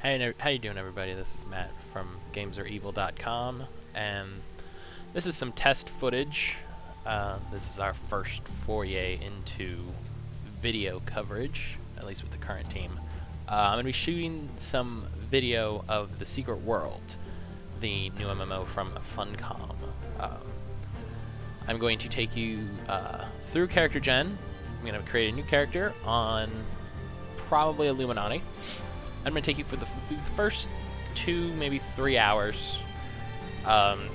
How you doing, everybody? This is Matt from GamesAreEvil.com, and this is some test footage. This is our first foray into video coverage, at least with the current team. I'm going to be shooting some video of The Secret World, the new MMO from Funcom. I'm going to take you through character gen. I'm going to create a new character on probably Illuminati. I'm going to take you for the first 2, maybe 3 hours.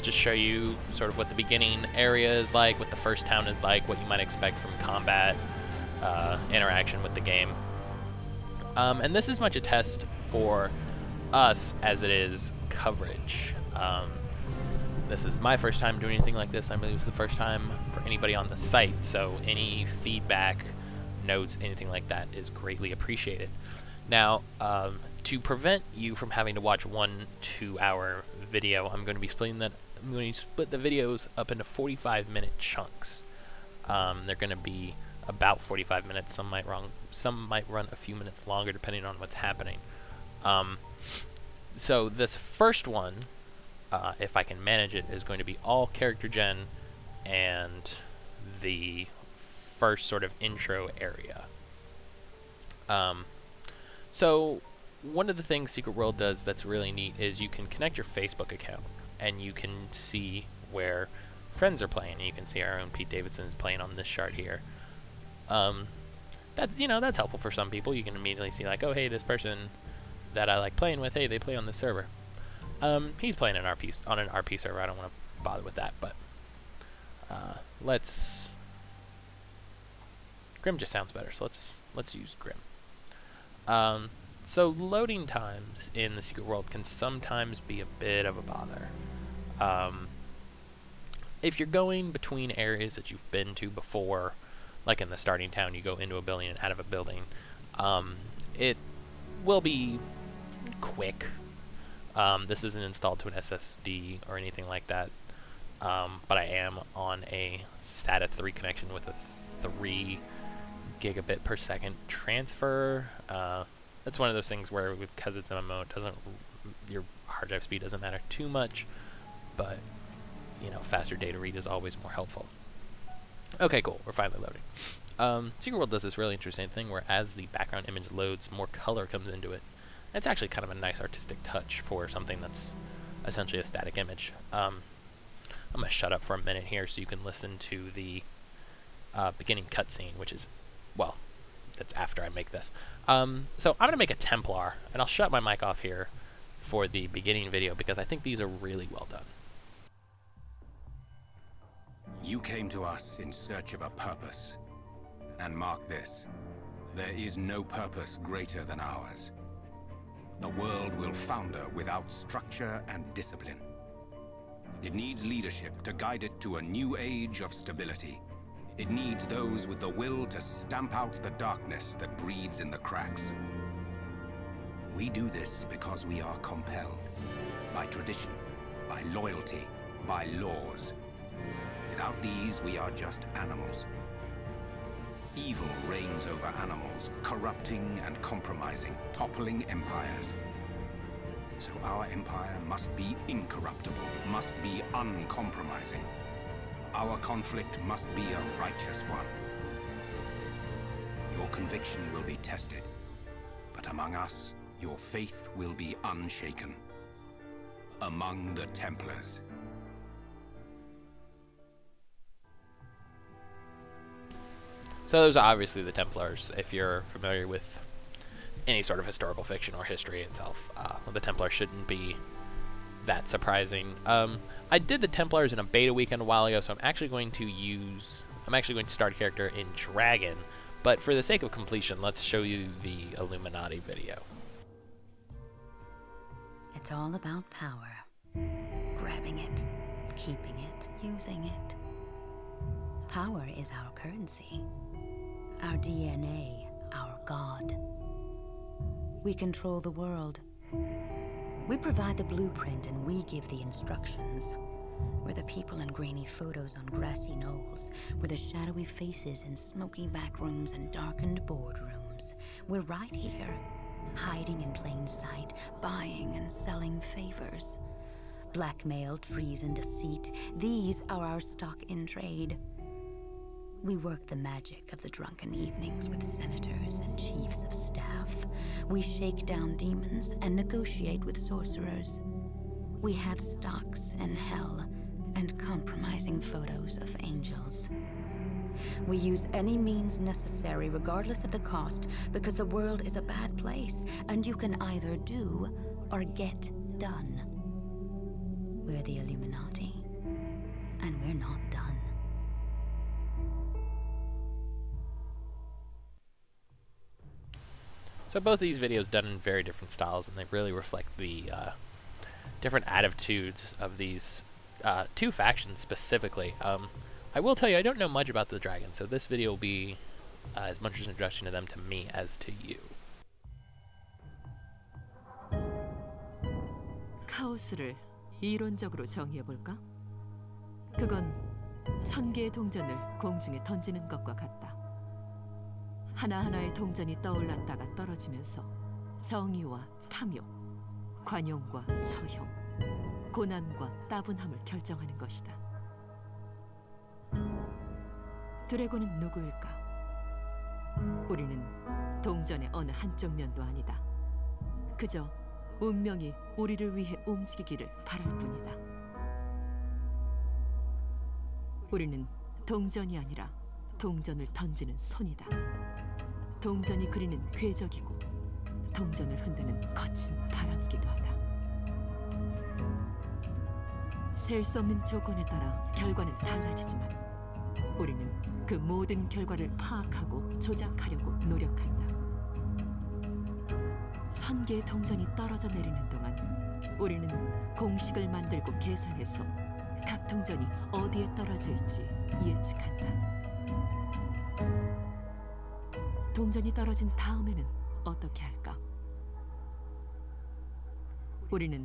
Just show you sort of what the beginning area is like, what the first town is like, what you might expect from combat, interaction with the game. And this is much a test for us as it is coverage. This is my first time doing anything like this. I believe it's the first time for anybody on the site, so any feedback, notes, anything like that is greatly appreciated. Now, to prevent you from having to watch 1 2-hour video, I'm going to split the videos up into 45-minute chunks. They're going to be about 45 minutes. Some might run a few minutes longer depending on what's happening. So this first one, if I can manage it, is going to be all character gen and the first sort of intro area. So one of the things Secret World does that's really neat is you can connect your Facebook account and you can see where friends are playing. And you can see our own Pete Davidson is playing on this chart here. That's helpful for some people. You can immediately see like, oh hey, this person that I like playing with, hey, they play on this server. He's playing on an RP server. I don't want to bother with that, but Grim just sounds better, so let's use Grim. So loading times in the Secret World can sometimes be a bit of a bother. If you're going between areas that you've been to before, like in the starting town, you go into a building and out of a building, it will be quick. This isn't installed to an SSD or anything like that, but I am on a SATA 3 connection with a 3 gigabit per second transfer. That's one of those things where, because it's MMO, your hard drive speed doesn't matter too much, but faster data read is always more helpful. Okay, cool. We're finally loading. Secret World does this really interesting thing where as the background image loads, more color comes into it. It's actually kind of a nice artistic touch for something that's essentially a static image. I'm going to shut up for a minute here so you can listen to the beginning cutscene, which is, well, that's after I make this. So I'm going to make a Templar, and I'll shut my mic off here for the beginning video because I think these are really well done. You came to us in search of a purpose. And mark this, there is no purpose greater than ours. The world will founder without structure and discipline. It needs leadership to guide it to a new age of stability. It needs those with the will to stamp out the darkness that breeds in the cracks. We do this because we are compelled by tradition, by loyalty, by laws. Without these, we are just animals. Evil reigns over animals, corrupting and compromising, toppling empires. So our empire must be incorruptible, must be uncompromising. Our conflict must be a righteous one. Your conviction will be tested, but among us, your faith will be unshaken. Among the Templars. So those are obviously the Templars. If you're familiar with any sort of historical fiction or history itself, the Templars shouldn't be that surprising. I did the Templars in a beta weekend a while ago, so I'm actually going to start a character in Dragon, but for the sake of completion, let's show you the Illuminati video. It's all about power. Grabbing it, keeping it, using it. Power is our currency. Our DNA, our God. We control the world. We provide the blueprint and we give the instructions. We're the people in grainy photos on grassy knolls. We're the shadowy faces in smoky back rooms and darkened boardrooms. We're right here, hiding in plain sight, buying and selling favors. Blackmail, treason, deceit, these are our stock in trade. We work the magic of the drunken evenings with senators and chiefs of staff. We shake down demons and negotiate with sorcerers. We have stocks in hell and compromising photos of angels. We use any means necessary regardless of the cost because the world is a bad place and you can either do or get done. We're the Illuminati, and we're not done. So both these videos done in very different styles, and they really reflect the different attitudes of these two factions specifically. I will tell you, I don't know much about the dragons, so this video will be as much an introduction to them to me as to you. 카오스를 이론적으로 정의해볼까? 그건 1000개의 동전을 공중에 던지는 것과 같다. 하나하나의 동전이 떠올랐다가 떨어지면서 정의와 탐욕, 관용과 처형, 고난과 따분함을 결정하는 것이다. 드래곤은 누구일까? 우리는 동전의 어느 한쪽 면도 아니다. 그저 운명이 우리를 위해 움직이기를 바랄 뿐이다. 우리는 동전이 아니라 동전을 던지는 손이다. 동전이 그리는 궤적이고 동전을 흔드는 거친 바람이기도 하다. 셀 수 없는 조건에 따라 결과는 달라지지만 우리는 그 모든 결과를 파악하고 조작하려고 노력한다. 1000개의 동전이 떨어져 내리는 동안 우리는 공식을 만들고 계산해서 각 동전이 어디에 떨어질지 예측한다. 동전이 떨어진 다음에는 어떻게 할까? 우리는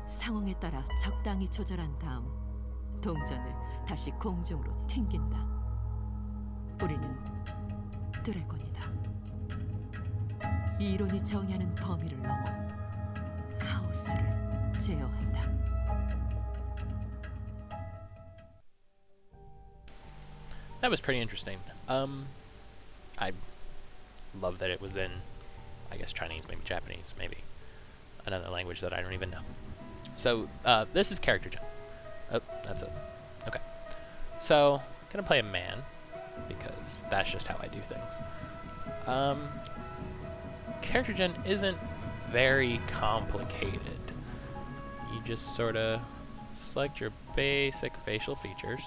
상황에 따라 적당히 조절한 다음 동전을 다시 공중으로 튕긴다. 우리는 드래곤이다. 이론이 정의하는 범위를 넘어 카오스를 제어한다. That was pretty interesting. I love that it was in, I guess, Chinese, maybe Japanese, maybe another language that I don't even know. So, this is character gen. Oh, that's it. Okay. So, I'm gonna play a man, because that's just how I do things. Character gen isn't very complicated. You just sort of select your basic facial features.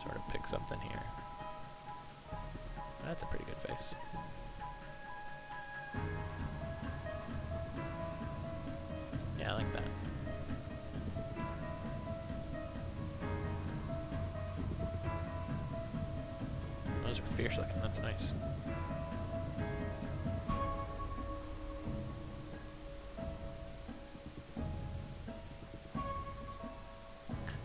Sort of pick something here. That's a pretty good face. Yeah, I like that. Those are fierce looking, that's nice.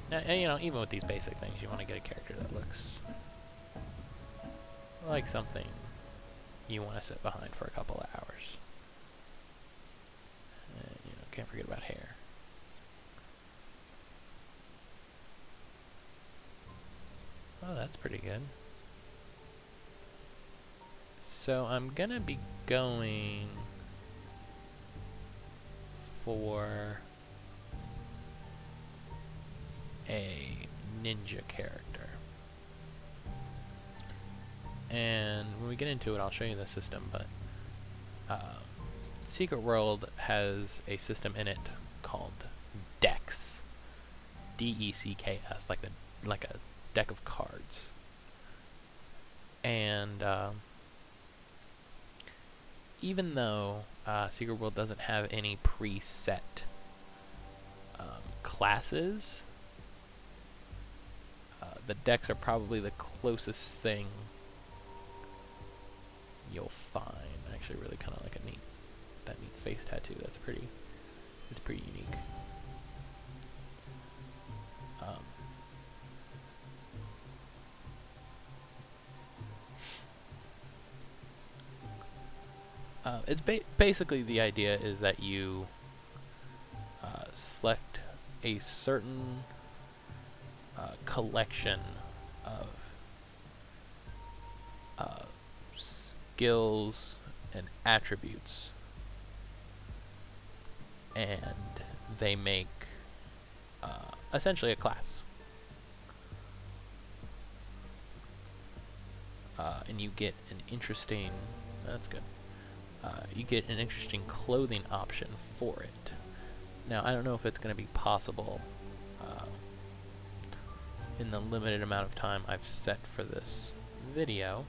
Now, you know, even with these basic things, you want to get a character that looks like something you want to sit behind for a couple of hours. And, you know, can't forget about hair. Oh, that's pretty good. So I'm gonna be going for a ninja character. And when we get into it, I'll show you the system, but Secret World has a system in it called decks. D-E-C-K-S, like a deck of cards. And even though Secret World doesn't have any preset classes, the decks are probably the closest thing you'll find. I actually really kind of like that neat face tattoo. It's pretty unique. It's basically the idea is that you select a certain collection of skills and attributes, and they make essentially a class. And you get an interesting, that's good, you get an interesting clothing option for it. Now, I don't know if it's going to be possible in the limited amount of time I've set for this video,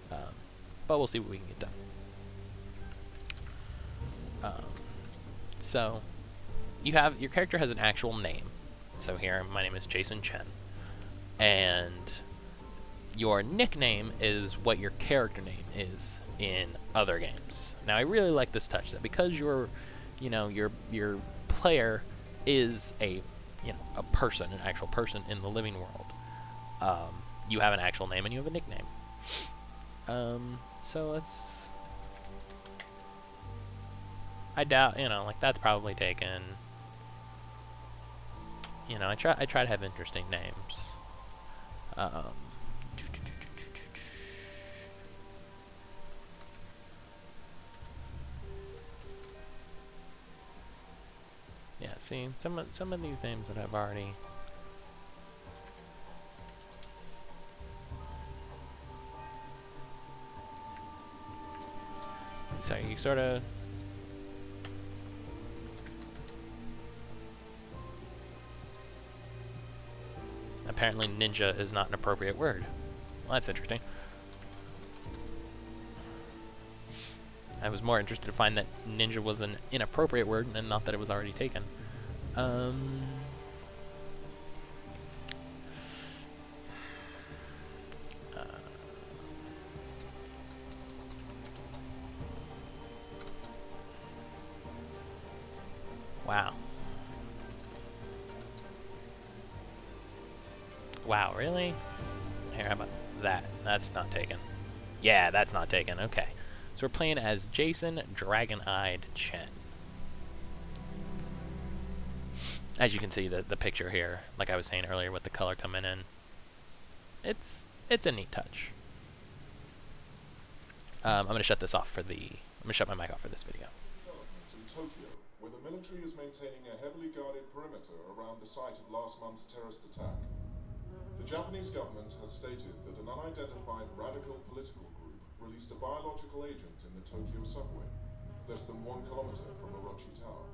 but we'll see what we can get done. So, your character has an actual name. So here, my name is Jason Chen, and your nickname is what your character name is in other games. Now, I really like this touch, that because your player is a person, an actual person in the living world, you have an actual name and you have a nickname. So let's. I doubt, like that's probably taken. I try to have interesting names. Yeah, see, some of these names that I've already. So you sort of. Apparently ninja is not an appropriate word. Well, that's interesting. I was more interested to find that ninja was an inappropriate word and not that it was already taken. Wow. Wow, really? Here, how about that? That's not taken. Yeah, that's not taken. Okay. So we're playing as Jason Dragon-Eyed Chen. As you can see, the picture here, like I was saying earlier, with the color coming in, it's a neat touch. I'm gonna shut this off for the. I'm gonna shut my mic off for this video. In Tokyo, where the military is maintaining a heavily guarded perimeter around the site of last month's terrorist attack. The Japanese government has stated that an unidentified radical political group released a biological agent in the Tokyo subway, less than 1 kilometer from Orochi Tower.